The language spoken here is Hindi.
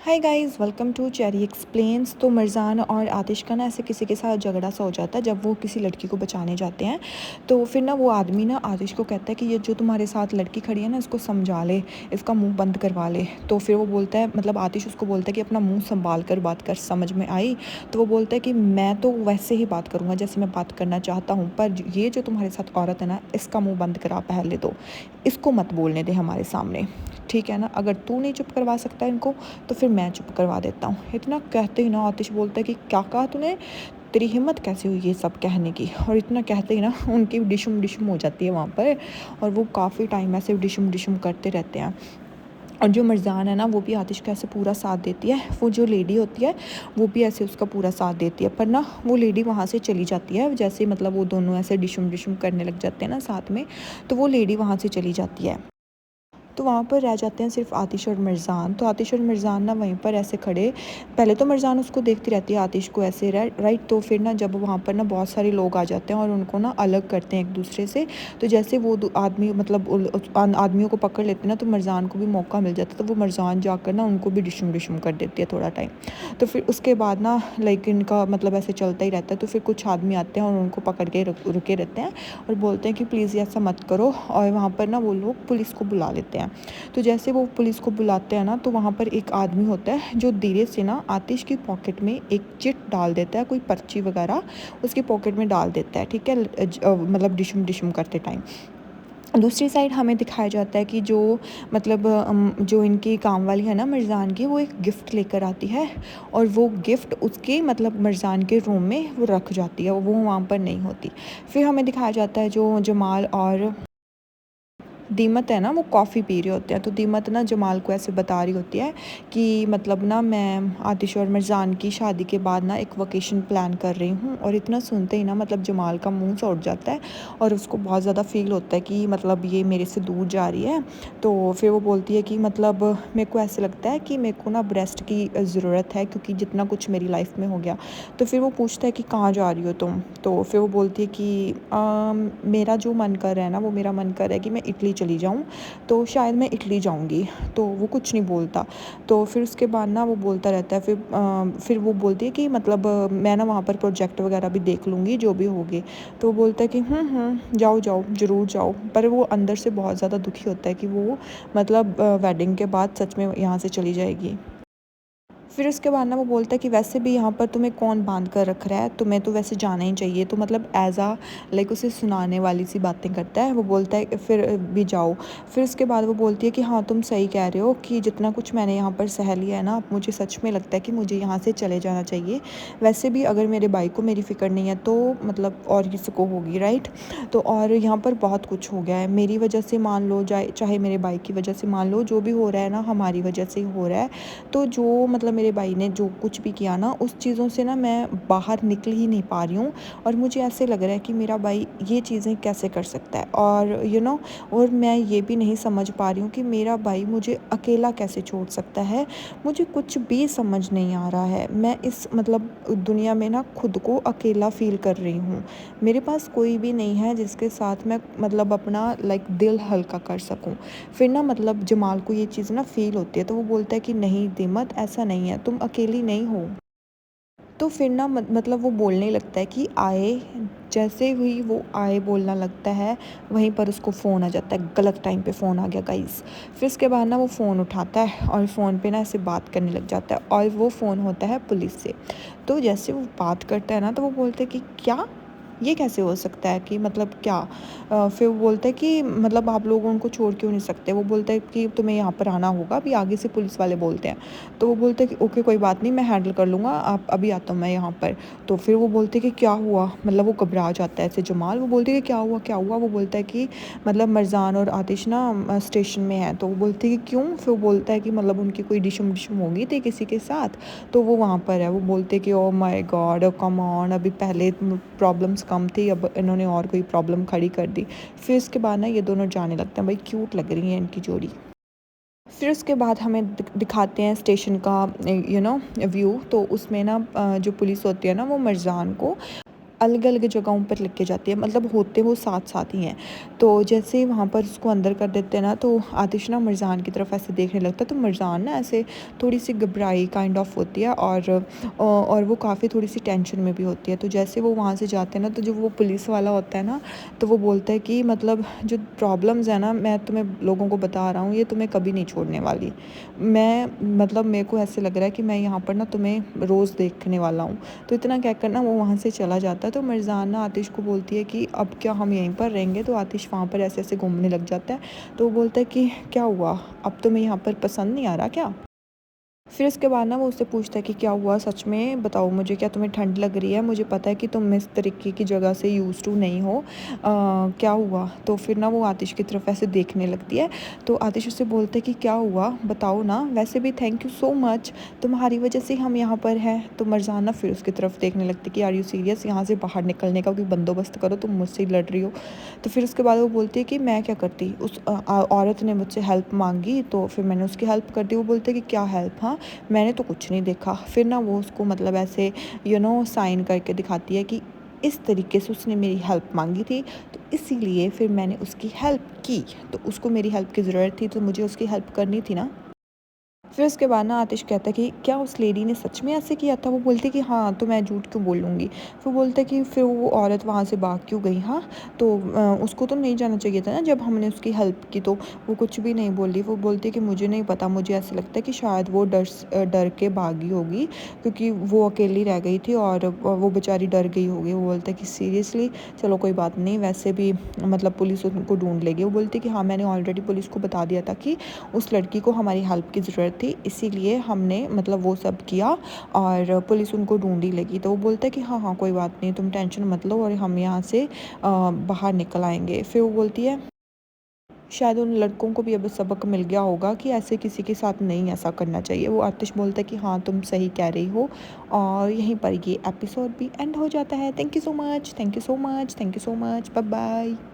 Hi guys, welcome to cherry explains. तो मिर्ज़ान और आतिश का ना ऐसे किसी के साथ झगड़ा सा हो जाता है जब वो किसी लड़की को बचाने जाते हैं। तो फिर ना वो आदमी ना आतिश को कहता है कि ये जो तुम्हारे साथ लड़की खड़ी है ना, इसको समझा ले, इसका मुंह बंद करवा ले। तो फिर वो बोलता है, मतलब आतिश उसको बोलता है कि अपना मुंह संभाल कर बात कर, समझ में आई। तो वो बोलता है कि मैं तो वैसे ही बात करूँगा जैसे मैं बात करना चाहता हूँ, पर ये जो तुम्हारे साथ औरत है ना, इसका मुँह बंद करा पहले तो, इसको मत बोलने दे हमारे सामने, ठीक है ना। अगर तू नहीं चुप करवा सकता इनको तो फिर मैं चुप करवा देता हूँ। इतना कहते ही ना आतिश बोलता है कि क्या कहा तूने, तेरी हिम्मत कैसे हुई ये सब कहने की। और इतना कहते ही ना उनकी डिशुम डिशुम हो जाती है वहाँ पर, और वो काफ़ी टाइम ऐसे डिशुम डिशुम करते रहते हैं। और जो मिर्ज़ान है ना, वो भी आतिश का ऐसे पूरा साथ देती है। वो जो लेडी होती है वो भी ऐसे उसका पूरा साथ देती है, पर ना वो लेडी वहाँ से चली जाती है। जैसे मतलब वो दोनों ऐसे डिशुम डिशुम करने लग जाते हैं ना साथ में, तो वो लेडी वहाँ से चली जाती है। तो वहाँ पर रह जाते हैं सिर्फ आतिश और मिर्ज़ान। तो आतिश और मिर्ज़ान ना वहीं पर ऐसे खड़े, पहले तो मिर्ज़ान उसको देखती रहती है आतिश को ऐसे, राइट। तो फिर ना जब वहाँ पर ना बहुत सारे लोग आ जाते हैं और उनको ना अलग करते हैं एक दूसरे से, तो जैसे वो आदमी मतलब उस आदमियों को पकड़ लेते हैं ना, तो मिर्ज़ान को भी मौका मिल जाता है। तो वो मिर्ज़ान जाकर ना उनको भी डिशुम डिशुम कर देती है थोड़ा टाइम। तो फिर उसके बाद ना लाइक इनका मतलब ऐसे चलता ही रहता है। तो फिर कुछ आदमी आते हैं और उनको पकड़ के रुके रहते हैं और बोलते हैं कि प्लीज़ ऐसा मत करो। और वहाँ पर ना वो लोग पुलिस को बुला लेते हैं। तो जैसे वो पुलिस को बुलाते हैं ना, तो वहाँ पर एक आदमी होता है जो धीरे से ना आतिश की पॉकेट में एक चिट डाल देता है, कोई पर्ची वगैरह उसकी पॉकेट में डाल देता है, ठीक है। मतलब डिशुम डिशुम करते टाइम दूसरी साइड हमें दिखाया जाता है कि जो मतलब जो इनकी काम वाली है ना मिर्ज़ान की, वो एक गिफ्ट लेकर आती है। और वो गिफ्ट उसके मतलब मिर्ज़ान के रूम में वो रख जाती है, वो वहाँ पर नहीं होती। फिर हमें दिखाया जाता है जो जमाल और दीमत है ना, वो कॉफ़ी पी रहे होते हैं। तो दीमत ना जमाल को ऐसे बता रही होती है कि मतलब ना मैं आतिश और मिर्ज़ान की शादी के बाद ना एक वकेशन प्लान कर रही हूँ। और इतना सुनते ही ना मतलब जमाल का मुंह सा उठ जाता है और उसको बहुत ज़्यादा फ़ील होता है कि मतलब ये मेरे से दूर जा रही है। तो फिर वो बोलती है कि मतलब मेरे को ऐसे लगता है कि मेरे को ना ब्रेस्ट की ज़रूरत है, क्योंकि जितना कुछ मेरी लाइफ में हो गया। तो फिर वो पूछता है कि कहाँ जा रही हो तुम। तो फिर वो बोलती है कि मेरा जो मन कर रहा है ना, वो मेरा मन कर रहा है कि मैं इटली चली जाऊँ, तो शायद मैं इटली जाऊँगी। तो वो कुछ नहीं बोलता। तो फिर उसके बाद ना वो बोलता रहता है। फिर वो बोलती है कि मतलब मैं ना वहाँ पर प्रोजेक्ट वगैरह भी देख लूँगी जो भी होगी। तो वो बोलता है कि जाओ जाओ ज़रूर जाओ। पर वो अंदर से बहुत ज़्यादा दुखी होता है कि वो मतलब वेडिंग के बाद सच में यहाँ से चली जाएगी। फिर उसके बाद ना वो बोलता है कि वैसे भी यहाँ पर तुम्हें कौन बांध कर रख रहा है, तुम्हें तो वैसे जाना ही चाहिए। तो मतलब एज आ लाइक उसे सुनाने वाली सी बातें करता है। वो बोलता है फिर भी जाओ। फिर उसके बाद वो बोलती है कि हाँ तुम सही कह रहे हो कि जितना कुछ मैंने यहाँ पर सह लिया है ना, अब मुझे सच में लगता है कि मुझे यहाँ से चले जाना चाहिए। वैसे भी अगर मेरे भाई को मेरी फ़िक्र नहीं है तो मतलब और किसी को होगी, राइट। तो और यहाँ पर बहुत कुछ हो गया है मेरी वजह से, मान लो जाए चाहे मेरे भाई की वजह से, मान लो जो भी हो रहा है ना हमारी वजह से ही हो रहा है। तो जो मतलब मेरे भाई ने जो कुछ भी किया ना, उस चीज़ों से ना मैं बाहर निकल ही नहीं पा रही हूँ। और मुझे ऐसे लग रहा है कि मेरा भाई ये चीज़ें कैसे कर सकता है। और और मैं ये भी नहीं समझ पा रही हूँ कि मेरा भाई मुझे अकेला कैसे छोड़ सकता है। मुझे कुछ भी समझ नहीं आ रहा है। मैं इस मतलब दुनिया में ना खुद को अकेला फ़ील कर रही हूँ। मेरे पास कोई भी नहीं है जिसके साथ मैं मतलब अपना लाइक दिल हल्का कर सकूँ। फिर ना मतलब जमाल को ये चीज़ ना फ़ील होती है। तो वो बोलता है कि नहीं दीमत, ऐसा नहीं है, तुम अकेली नहीं हो। तो फिर ना मतलब वो बोलने लगता है कि आए। जैसे ही वो आए बोलना लगता है, वहीं पर उसको फ़ोन आ जाता है। गलत टाइम पे फ़ोन आ गया गाइस। फिर उसके बाद ना वो फ़ोन उठाता है और फ़ोन पे ना ऐसे बात करने लग जाता है, और वो फ़ोन होता है पुलिस से। तो जैसे वो बात करता है ना, तो वो बोलते हैं कि क्या, ये कैसे हो सकता है कि मतलब क्या। फिर वो बोलता है कि मतलब आप लोग उनको छोड़ क्यों नहीं सकते। वो बोलता है कि तुम्हें यहाँ पर आना होगा, अभी आगे से पुलिस वाले बोलते हैं। तो वो बोलते हैं कि ओके कोई बात नहीं, मैं हैंडल कर लूँगा, आप अभी आता हूँ मैं यहाँ पर। तो फिर वो बोलते हैं कि क्या हुआ, मतलब वो घबरा जाता है ऐसे जमाल। वो बोलते हैं कि क्या हुआ क्या हुआ। वो बोलता है कि मतलब मिर्ज़ान और आतिश ना स्टेशन में है। तो वो बोलते हैं कि क्यों। फिर वो बोलता है कि मतलब उनकी कोई डिशम डिशम हो गई थी किसी के साथ, तो वो वहाँ पर है। वो बोलते कि oh my God come on, अभी पहले प्रॉब्लम्स कम थी, अब इन्होंने और कोई प्रॉब्लम खड़ी कर दी। फिर उसके बाद ना ये दोनों जाने लगते हैं। भाई क्यूट लग रही है इनकी जोड़ी। फिर उसके बाद हमें दिखाते हैं स्टेशन का व्यू। तो उसमें ना जो पुलिस होती है ना, वो मिर्ज़ान को अलग अलग जगहों पर लेके जाती है, मतलब होते वो साथ साथ ही हैं। तो जैसे ही वहाँ पर उसको अंदर कर देते हैं ना, तो आतिश ना मिर्ज़ान की तरफ ऐसे देखने लगता है। तो मिर्ज़ान ना ऐसे थोड़ी सी घबराई काइंड ऑफ होती है, और वो काफ़ी थोड़ी सी टेंशन में भी होती है। तो जैसे वो वहाँ से जाते हैं ना, तो जो वो पुलिस वाला होता है ना, तो वो बोलता है कि मतलब जो प्रॉब्लम्स है ना, मैं तुम्हें लोगों को बता रहा हूँ, ये तुम्हें कभी नहीं छोड़ने वाली। मैं मतलब मेरे को ऐसे लग रहा है कि मैं यहाँ पर ना तुम्हें रोज़ देखने वाला हूँ। तो इतना कहकर ना वो वहाँ से चला जाता है। तो मिर्ज़ान ना आतिश को बोलती है कि अब क्या हम यहीं पर रहेंगे? तो आतिश वहाँ पर ऐसे ऐसे घूमने लग जाता है। तो वो बोलता है कि क्या हुआ, अब तुम्हें यहाँ पर पसंद नहीं आ रहा क्या? फिर उसके बाद ना वो उससे पूछता है कि क्या हुआ, सच में बताओ मुझे, क्या तुम्हें ठंड लग रही है? मुझे पता है कि तुम इस तरीके की जगह से यूज़ टू नहीं हो। क्या हुआ? तो फिर ना वो आतिश की तरफ ऐसे देखने लगती है। तो आतिश उससे बोलता है कि क्या हुआ, बताओ ना। वैसे भी थैंक यू सो मच, तुम्हारी वजह से हम यहाँ पर हैं। तो मरजाना फिर उसकी तरफ देखने लगती है कि आर यू सीरियस, यहाँ से बाहर निकलने का कोई बंदोबस्त करो, तुम मुझसे ही लड़ रही हो। तो फिर उसके बाद वो बोलती है कि मैं क्या करती, उस औरत ने मुझसे हेल्प मांगी तो फिर मैंने उसकी हेल्प कर दी। वो बोलते हैं कि क्या हेल्प? हाँ, मैंने तो कुछ नहीं देखा। फिर ना वो उसको मतलब ऐसे साइन करके दिखाती है कि इस तरीके से उसने मेरी हेल्प मांगी थी, तो इसीलिए फिर मैंने उसकी हेल्प की। तो उसको मेरी हेल्प की ज़रूरत थी, तो मुझे उसकी हेल्प करनी थी ना। फिर उसके बाद ना आतिश कहता है कि क्या उस लेडी ने सच में ऐसे किया था? वो बोलती है कि हाँ, तो मैं झूठ क्यों बोलूँगी। फिर बोलता है कि फिर वो औरत वहाँ से भाग क्यों गई? हाँ, तो उसको तो नहीं जाना चाहिए था ना जब हमने उसकी हेल्प की। तो वो कुछ भी नहीं बोली। वो बोलती है कि मुझे नहीं पता, मुझे ऐसा लगता है कि शायद वो डर के भागी होगी, क्योंकि वो अकेली रह गई थी और वो बेचारी डर गई होगी। वो बोलता है कि सीरियसली, चलो कोई बात नहीं, वैसे भी मतलब पुलिस उनको ढूँढ लेगी। वो बोलती है कि हाँ, मैंने ऑलरेडी पुलिस को बता दिया था कि उस लड़की को हमारी हेल्प की ज़रूरत थी, इसीलिए हमने मतलब वो सब किया और पुलिस उनको ढूंढ ही लेगी। तो वो बोलता है कि हाँ हाँ, कोई बात नहीं, तुम टेंशन मत लो और हम यहाँ से बाहर निकल आएंगे। फिर वो बोलती है शायद उन लड़कों को भी अब सबक मिल गया होगा कि ऐसे किसी के साथ नहीं ऐसा करना चाहिए। वो आतिश बोलता है कि हाँ, तुम सही कह रही हो। और यहीं पर ये एपिसोड भी एंड हो जाता है। Thank you so much, thank you so much, thank you so much, bye bye.